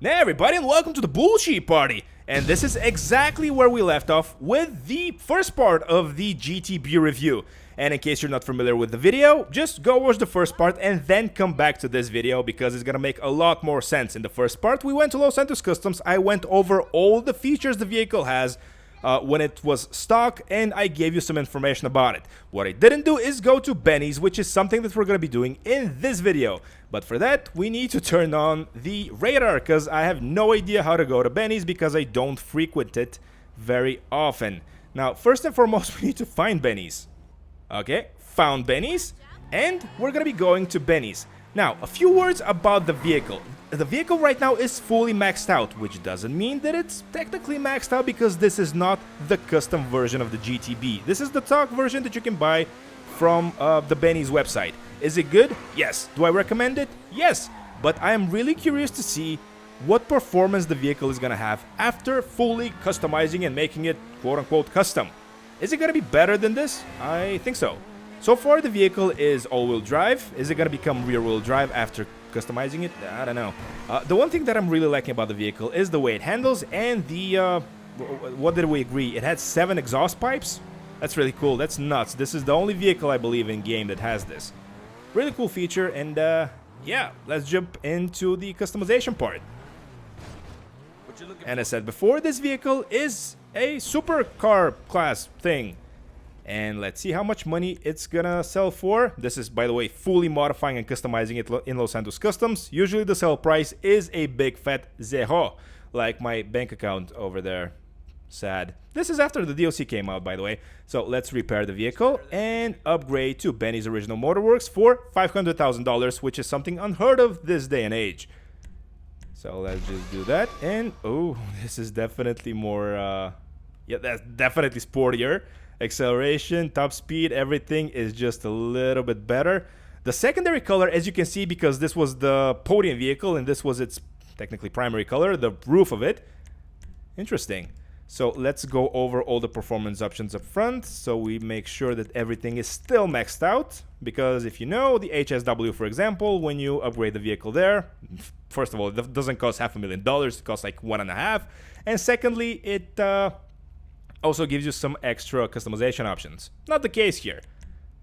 Hey everybody, and welcome to the Bullshit Party! And this is exactly where we left off with the first part of the GTB review. And in case you're not familiar with the video, just go watch the first part and then come back to this video because it's gonna make a lot more sense. In the first part, we went to Los Santos Customs, I went over all the features the vehicle has when it was stock, and I gave you some information about it. What I didn't do is go to Benny's, which is something that we're going to be doing in this video. But for that, we need to turn on the radar, because I have no idea how to go to Benny's because I don't frequent it very often. Now, first and foremost, we need to find Benny's. Okay, found Benny's, and we're going to be going to Benny's. Now, a few words about the vehicle. The vehicle right now is fully maxed out, which doesn't mean that it's technically maxed out because this is not the custom version of the GTB. This is the stock version that you can buy from the Benny's website. Is it good? Yes. Do I recommend it? Yes. But I am really curious to see what performance the vehicle is going to have after fully customizing and making it quote-unquote custom. Is it going to be better than this? I think so. So far, the vehicle is all-wheel drive. Is it going to become rear-wheel drive after customizing it? I don't know. The one thing that I'm really liking about the vehicle is the way it handles and the... what did we agree? It had 7 exhaust pipes? That's really cool. That's nuts. This is the only vehicle, I believe, in game that has this. Really cool feature, and yeah, let's jump into the customization part. And as I said before, this vehicle is a supercar class thing. And let's see how much money it's gonna sell for. This is, by the way, fully modifying and customizing it in Los Santos Customs. Usually the sell price is a big fat zero, like my bank account over there. Sad. This is after the DLC came out, by the way. So let's repair the vehicle and upgrade to Benny's Original Motorworks for $500,000, which is something unheard of this day and age. So let's just do that. And, oh, this is definitely more, yeah, that's definitely sportier. Acceleration, top speed, everything is just a little bit better. The secondary color, as you can see, because this was the podium vehicle and this was its technically primary color, the roof of it. Interesting. So let's go over all the performance options up front so we make sure that everything is still maxed out. Because if you know, the HSW, for example, when you upgrade the vehicle there, first of all, it doesn't cost $500,000, it costs like $1.5. And secondly, it also gives you some extra customization options. Not the case here.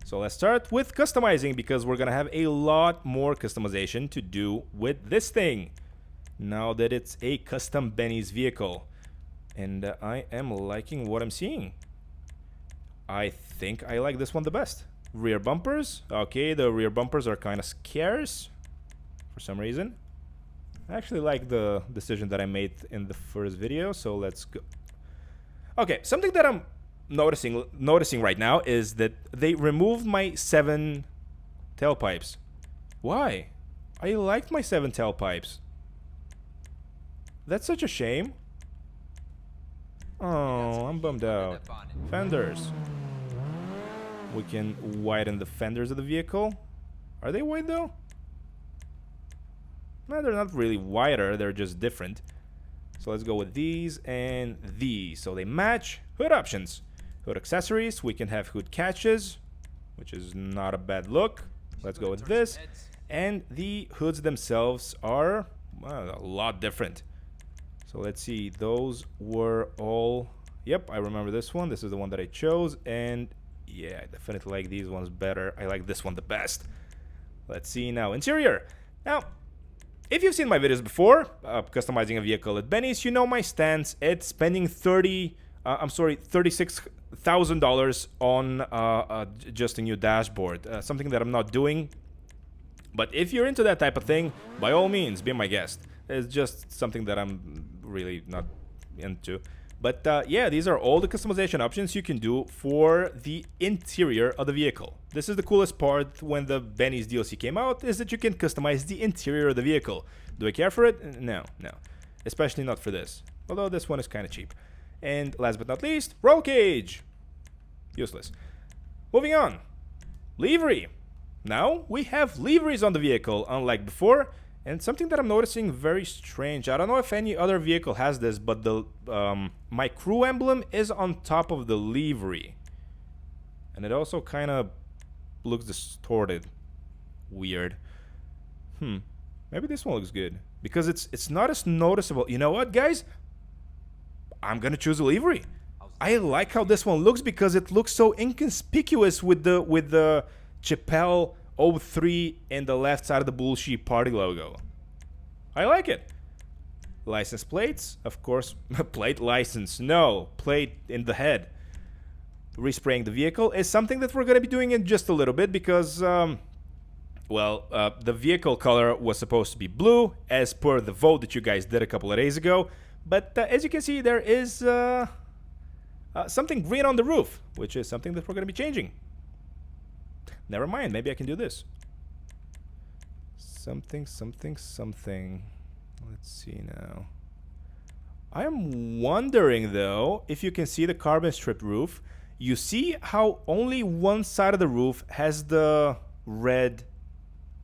So let's start with customizing because we're gonna have a lot more customization to do with this thing now that it's a custom Benny's vehicle. And I am liking what I'm seeing. I think I like this one the best. Rear bumpers. Okay, the rear bumpers are kind of scarce for some reason. I actually like the decision that I made in the first video, so let's go. Okay, something that I'm noticing right now is that they removed my 7 tailpipes. Why? I liked my 7 tailpipes. That's such a shame. Oh, I'm bummed out. Fenders. We can widen the fenders of the vehicle. Are they wide though? No, they're not really wider, they're just different. So let's go with these and these. So they match. Hood options. Hood accessories. We can have hood catches, which is not a bad look. Let's go with this. And the hoods themselves are, well, a lot different. So let's see. Those were all... Yep, I remember this one. This is the one that I chose. And yeah, I definitely like these ones better. I like this one the best. Let's see now. Interior. Now, if you've seen my videos before, customizing a vehicle at Benny's, you know my stance. It's spending $36,000 on just a new dashboard. Something that I'm not doing. But if you're into that type of thing, by all means, be my guest. It's just something that I'm really not into. But yeah, these are all the customization options you can do for the interior of the vehicle. This is the coolest part when the Benny's DLC came out, is that you can customize the interior of the vehicle. Do I care for it? No. Especially not for this. Although this one is kind of cheap. And last but not least, roll cage. Useless. Moving on. Livery. Now we have liveries on the vehicle, unlike before. And something that I'm noticing very strange, I don't know if any other vehicle has this, but the my crew emblem is on top of the livery. And it also kind of looks distorted. Weird. Maybe this one looks good. because it's not as noticeable. You know what, guys? I'm gonna choose a livery. I like how this one looks because it looks so inconspicuous with the Chappelle 03 in the left side of the Bullshit Party logo. I like it. License plates, of course. Plate license, no. Plate in the head. Respraying the vehicle is something that we're going to be doing in just a little bit because, the vehicle color was supposed to be blue as per the vote that you guys did a couple of days ago. But as you can see, there is something green on the roof, which is something that we're going to be changing. Never mind, maybe I can do this. Something. Let's see now. I am wondering, though, if you can see the carbon strip roof. You see how only one side of the roof has the red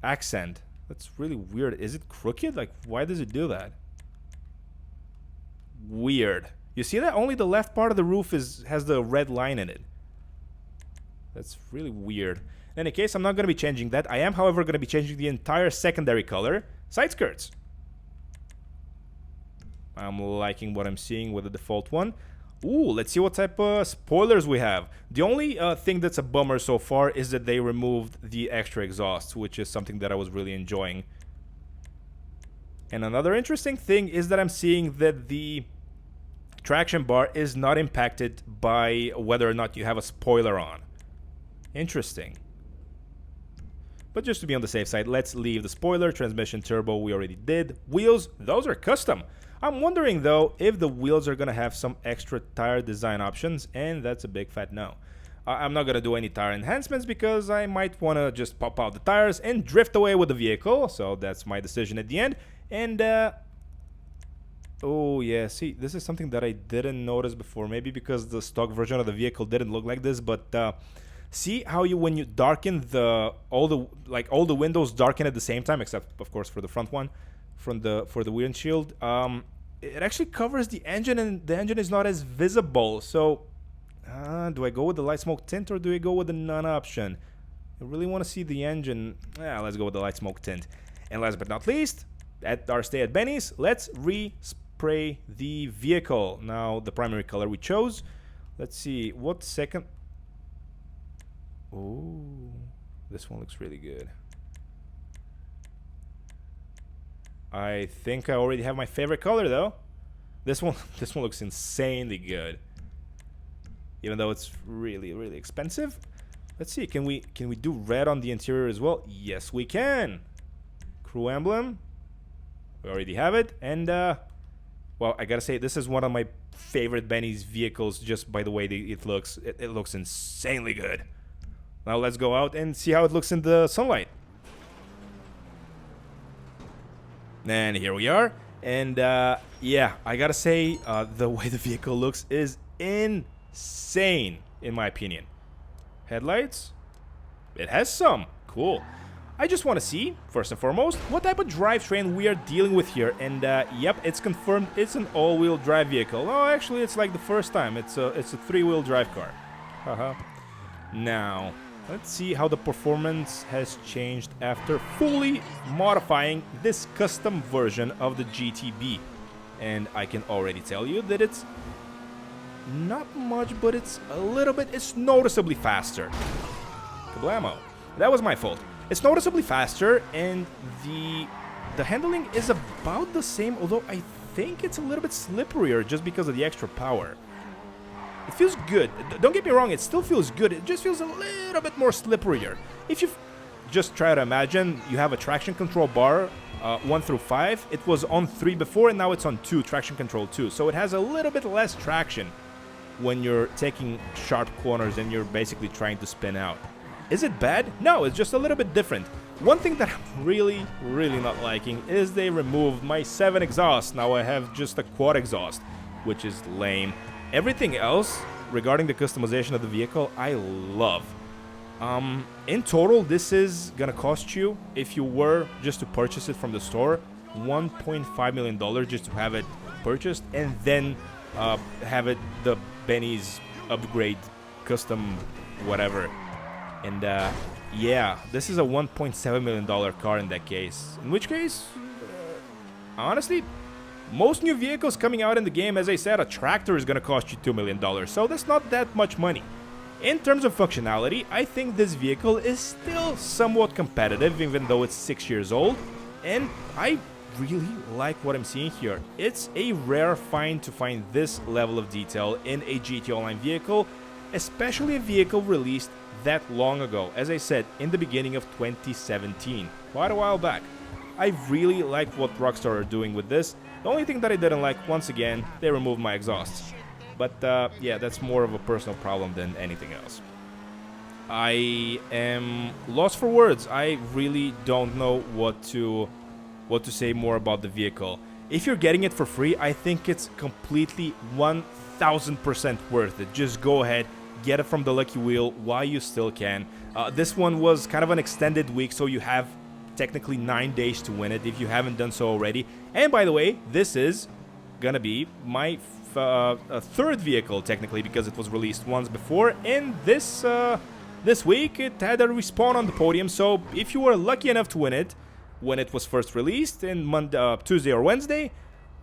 accent. That's really weird. Is it crooked? Like, why does it do that? Weird. You see that? Only the left part of the roof has the red line in it. That's really weird. In any case, I'm not going to be changing that. I am, however, going to be changing the entire secondary color. Side skirts. I'm liking what I'm seeing with the default one. Ooh, let's see what type of spoilers we have. The only thing that's a bummer so far is that they removed the extra exhaust, which is something that I was really enjoying. And another interesting thing is that I'm seeing that the traction bar is not impacted by whether or not you have a spoiler on. Interesting. But just to be on the safe side, let's leave the spoiler. Transmission, turbo, we already did. Wheels, those are custom. I'm wondering, though, if the wheels are going to have some extra tire design options, and that's a big fat no. I'm not going to do any tire enhancements because I might want to just pop out the tires and drift away with the vehicle, so that's my decision at the end. And, oh, yeah, see, this is something that I didn't notice before, maybe because the stock version of the vehicle didn't look like this, but see how when you darken all the windows darken at the same time, except, of course, for the front one. For the windshield, it actually covers the engine, and the engine is not as visible. So, do I go with the light smoke tint or do I go with the none option? I really want to see the engine. Let's go with the light smoke tint. And last but not least, at our stay at Benny's, let's respray the vehicle. Now, the primary color we chose. Let's see what second. Oh, this one looks really good. I think I already have my favorite color, though. This one looks insanely good. Even though it's really, really expensive. Let's see, can we do red on the interior as well? Yes, we can. Crew emblem. We already have it. And, well, I gotta say, this is one of my favorite Benny's vehicles just by the way it looks. It looks insanely good. Now let's go out and see how it looks in the sunlight. And here we are. And yeah, I gotta say, the way the vehicle looks is insane, in my opinion. Headlights? It has some. Cool. I just want to see, first and foremost, what type of drivetrain we are dealing with here. And yep, it's confirmed it's an all-wheel drive vehicle. Oh, actually, it's like the first time. It's a three-wheel drive car. Haha. Now, let's see how the performance has changed after fully modifying this custom version of the GTB. And I can already tell you that it's not much, but it's a little bit, it's noticeably faster. Kablamo. That was my fault. It's noticeably faster, and the handling is about the same, although I think it's a little bit slipperier just because of the extra power. It feels good. Don't get me wrong, it still feels good. It just feels a little bit more slipperier. If you just try to imagine you have a traction control bar, 1 through 5. It was on 3 before, and now it's on 2, traction control 2. So it has a little bit less traction when you're taking sharp corners and you're basically trying to spin out. Is it bad? No, it's just a little bit different. One thing that I'm really not liking is they removed my 7 exhaust. Now I have just a quad exhaust, which is lame. Everything else regarding the customization of the vehicle, I love. In total, this is gonna cost you, if you were just to purchase it from the store, $1.5 million just to have it purchased, and then have it the Benny's upgrade, custom, whatever. And yeah, this is a $1.7 million car in that case. In which case, honestly, most new vehicles coming out in the game, as I said, a tractor is gonna cost you $2 million, so that's not that much money. In terms of functionality, I think this vehicle is still somewhat competitive, even though it's 6 years old, and I really like what I'm seeing here. It's a rare find to find this level of detail in a GT Online vehicle, especially a vehicle released that long ago, as I said, in the beginning of 2017, quite a while back. I really like what Rockstar are doing with this. The only thing that I didn't like, once again, they removed my exhausts. But yeah, that's more of a personal problem than anything else. I am lost for words. I really don't know what to say more about the vehicle. If you're getting it for free, I think it's completely 1000% worth it. Just go ahead, get it from the Lucky Wheel while you still can. This one was kind of an extended week, so you have technically 9 days to win it if you haven't done so already. And by the way, this is gonna be my third vehicle technically, because it was released once before, and this week it had a respawn on the podium. So if you were lucky enough to win it when it was first released in Tuesday or Wednesday,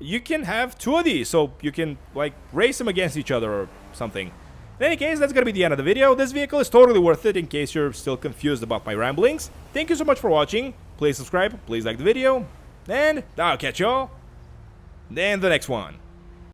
you can have 2 of these, so you can like race them against each other or something. In any case, that's gonna be the end of the video. This vehicle is totally worth it, in case you're still confused about my ramblings. Thank you so much for watching. Please subscribe, please like the video, and I'll catch y'all in the next one.